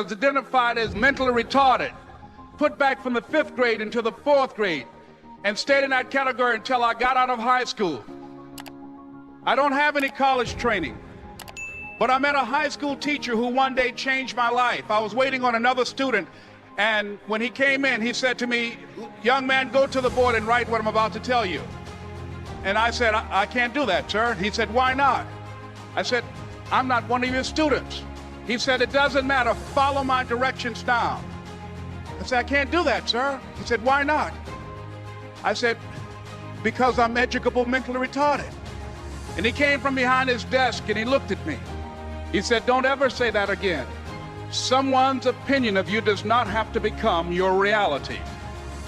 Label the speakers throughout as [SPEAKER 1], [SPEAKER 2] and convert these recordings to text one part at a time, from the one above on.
[SPEAKER 1] was identified as mentally retarded, put back from the 5th grade into the 4th grade, and stayed in that category until I got out of high school. I don't have any college training, but I met a high school teacher who one day changed my life. I was waiting on another student, and when he came in, he said to me, "Young man, go to the board and write what I'm about to tell you." And I said, I can't do that, sir. He said, "Why not?" I said, "I'm not one of your students." He said, "It doesn't matter, follow my directions down." I said, "I can't do that, sir." He said, "Why not?" I said, "Because I'm educable mentally retarded." And he came from behind his desk and he looked at me. He said, "Don't ever say that again. Someone's opinion of you does not have to become your reality."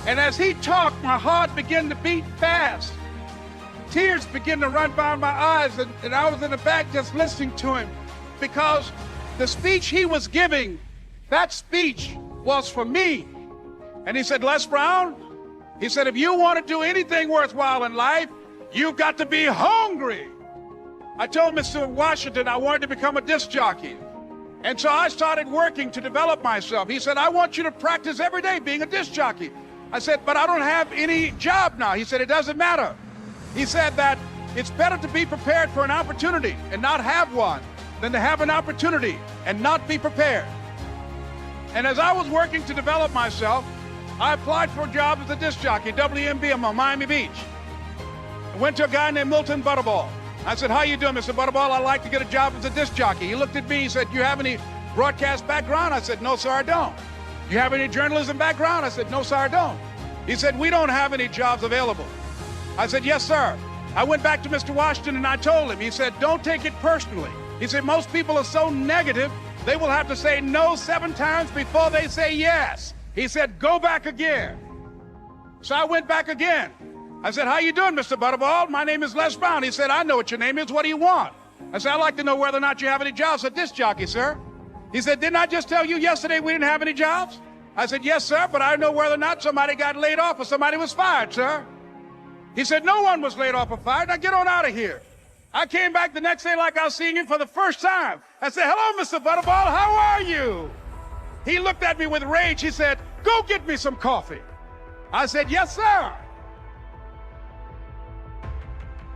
[SPEAKER 1] And as he talked, my heart began to beat fast. Tears began to run down my eyes, and I was in the back just listening to him, because the speech he was giving, that speech was for me. And he said, "Les Brown," he said, "if you want to do anything worthwhile in life, you've got to be hungry." I told Mr. Washington I wanted to become a disc jockey. And so I started working to develop myself. He said, "I want you to practice every day being a disc jockey." I said, "But I don't have any job now." He said, "It doesn't matter." He said that it's better to be prepared for an opportunity and not have one than to have an opportunity and not be prepared. And as I was working to develop myself, I applied for a job as a disc jockey, WMB, on Miami Beach. I went to a guy named Milton Butterball. I said, "How you doing, Mr. Butterball? I'd like to get a job as a disc jockey." He looked at me, he said, "You have any broadcast background?" I said, "No, sir, I don't." "You have any journalism background?" I said, "No, sir, I don't." He said, "We don't have any jobs available." I said, "Yes, sir." I went back to Mr. Washington and I told him. He said, "Don't take it personally." He said, "Most people are so negative, they will have to say no 7 times before they say yes." He said, "Go back again." So I went back again. I said, "How you doing, Mr. Butterball? My name is Les Brown." He said, "I know what your name is. What do you want?" I said, "I'd like to know whether or not you have any jobs as a disc jockey, sir." He said, "Didn't I just tell you yesterday we didn't have any jobs?" I said, "Yes, sir, but I know whether or not somebody got laid off or somebody was fired, sir." He said, "No one was laid off or fired. Now get on out of here." I came back the next day like I was seeing him for the first time. I said, "Hello, Mr. Butterball, how are you?" He looked at me with rage. He said, "Go get me some coffee." I said, "Yes, sir."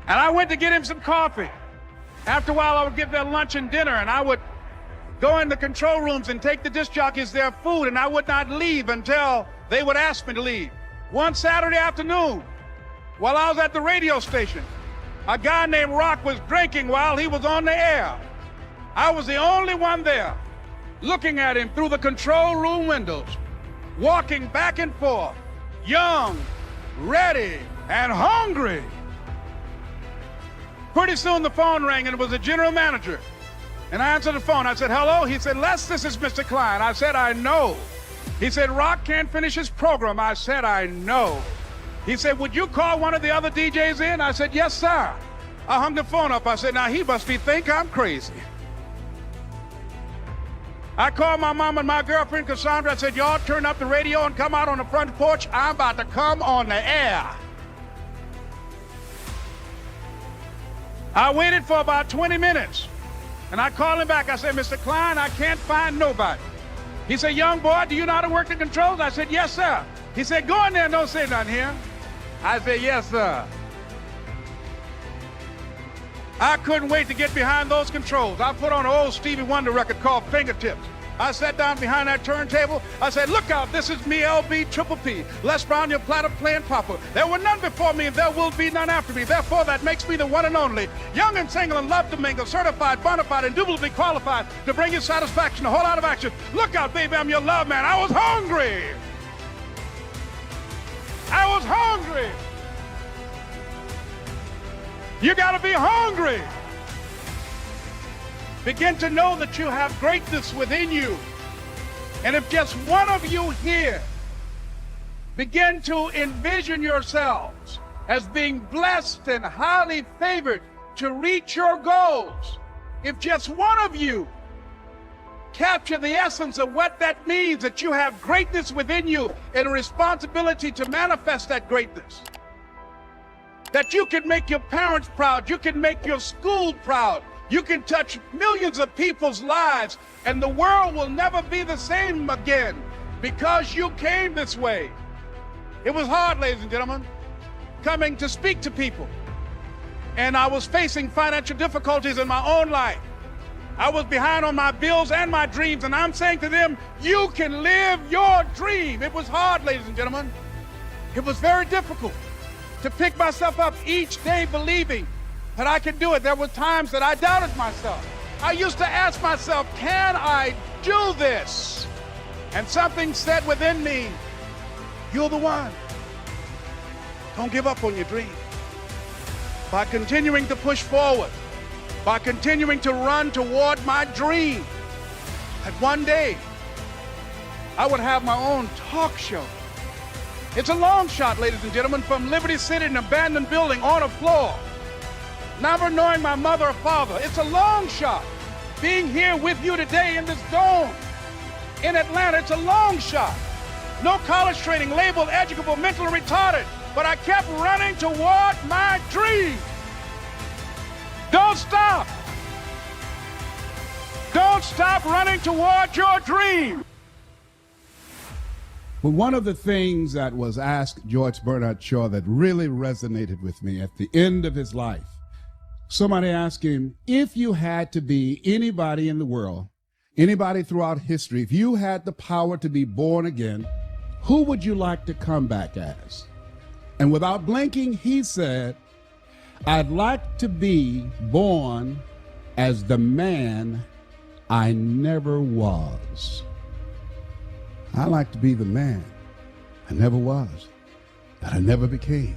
[SPEAKER 1] And I went to get him some coffee. After a while, I would give them lunch and dinner, and I would go in the control rooms and take the disc jockeys their food, and I would not leave until they would ask me to leave. One Saturday afternoon, while I was at the radio station, a guy named Rock was drinking while he was on the air. I was the only one there, looking at him through the control room windows, walking back and forth, young, ready, and hungry. Pretty soon the phone rang, and it was the general manager. And I answered the phone. I said, "Hello?" He said, "Les, this is Mr. Klein." I said, "I know." He said, "Rock can't finish his program." I said, "I know." He said, "Would you call one of the other DJs in?" I said, "Yes, sir." I hung the phone up. I said, "Now he must think I'm crazy." I called my mom and my girlfriend, Cassandra. I said, "Y'all turn up the radio and come out on the front porch. I'm about to come on the air." I waited for about 20 minutes, and I called him back. I said, "Mr. Klein, I can't find nobody." He said, "Young boy, do you know how to work the controls?" I said, "Yes, sir." He said, "Go in there and don't say nothing here." I said, "Yes, sir." I couldn't wait to get behind those controls. I put on an old Stevie Wonder record called Fingertips. I sat down behind that turntable. I said, "Look out, this is me, LB Triple P, Les Brown, your platter playing papa. There were none before me, and there will be none after me. Therefore, that makes me the one and only. Young and single and love to mingle, certified, bona fide, indubitably qualified to bring you satisfaction, a whole lot of action. Look out, baby, I'm your love man." I was hungry. I was hungry. You got to be hungry. Begin to know that you have greatness within you. And if just one of you here begin to envision yourselves as being blessed and highly favored to reach your goals, if just one of you capture the essence of what that means, that you have greatness within you and a responsibility to manifest that greatness, that you can make your parents proud, you can make your school proud, You can touch millions of people's lives, and the world will never be the same again because you came this way. It was hard, ladies and gentlemen, coming to speak to people. And I was facing financial difficulties in my own life. I was behind on my bills and my dreams, and I'm saying to them, you can live your dream. It was hard, ladies and gentlemen. It was very difficult to pick myself up each day believing that I could do it. There were times that I doubted myself. I used to ask myself, can I do this? And something said within me, you're the one. Don't give up on your dream. By continuing to push forward, by continuing to run toward my dream, that one day I would have my own talk show. It's a long shot, ladies and gentlemen, from Liberty City, an abandoned building on a floor, never knowing my mother or father. It's a long shot. Being here with you today in this dome in Atlanta, it's a long shot. No college training, labeled educable, mentally retarded, but I kept running toward my dream. Don't stop. Don't stop running toward your dream.
[SPEAKER 2] But one of the things that was asked George Bernard Shaw that really resonated with me at the end of his life, somebody asked him, if you had to be anybody in the world, anybody throughout history, if you had the power to be born again, who would you like to come back as? And without blinking, he said, I'd like to be born as the man I never was. I like to be the man I never was, that I never became.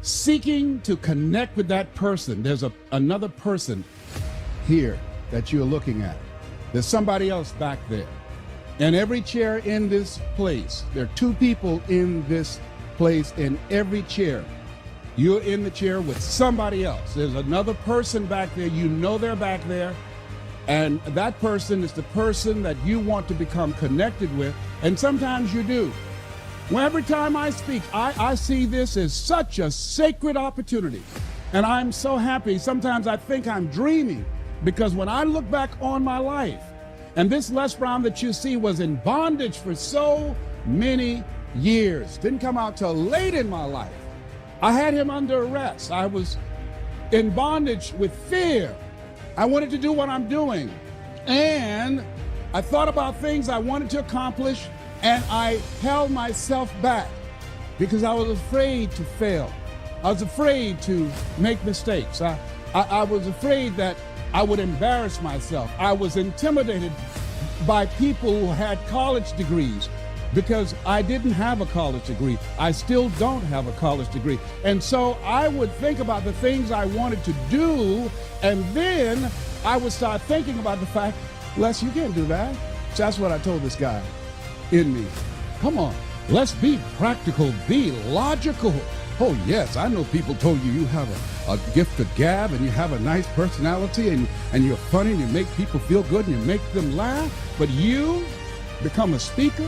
[SPEAKER 2] Seeking to connect with that person. There's another person here that you're looking at. There's somebody else back there. And every chair in this place, there are two people in this place in every chair. You're in the chair with somebody else. There's another person back there. You know they're back there. And that person is the person that you want to become connected with. And sometimes you do. Well, every time I speak, I see this as such a sacred opportunity. And I'm so happy. Sometimes I think I'm dreaming, because when I look back on my life, and this Les Brown that you see was in bondage for so many years, didn't come out till late in my life. I had him under arrest. I was in bondage with fear. I wanted to do what I'm doing. And I thought about things I wanted to accomplish, and I held myself back because I was afraid to fail. I was afraid to make mistakes. I was afraid that I would embarrass myself. I was intimidated by people who had college degrees, because I didn't have a college degree. I still don't have a college degree. And so I would think about the things I wanted to do, and then I would start thinking about the fact, Les, you can't do that. So that's what I told this guy in me. Come on, let's be practical, be logical. Oh yes, I know people told you you have a gift of gab, and you have a nice personality, and you're funny, and you make people feel good, and you make them laugh, but you become a speaker,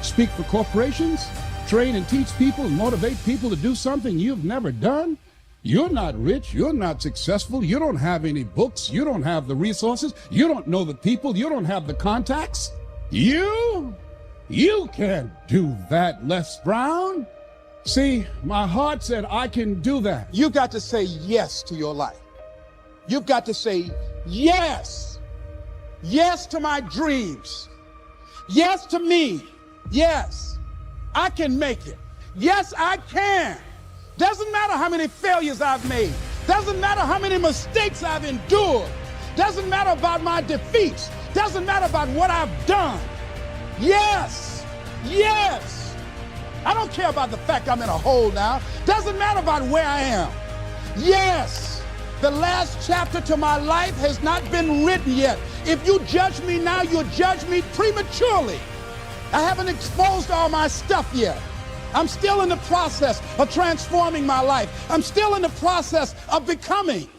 [SPEAKER 2] speak for corporations, train and teach people and motivate people to do something you've never done. You're not rich, you're not successful, you don't have any books, you don't have the resources, you don't know the people, you don't have the contacts. You can't do that, Les Brown. See, my heart said I can do that. You got to say yes to your life. You've got to say yes. Yes to my dreams. Yes to me. Yes, I can make it. Yes, I can. Doesn't matter how many failures I've made. Doesn't matter how many mistakes I've endured. Doesn't matter about my defeats. Doesn't matter about what I've done. Yes, yes. I don't care about the fact I'm in a hole now. Doesn't matter about where I am. Yes, the last chapter to my life has not been written yet. If you judge me now, you'll judge me prematurely. I haven't exposed all my stuff yet. I'm still in the process of transforming my life. I'm still in the process of becoming.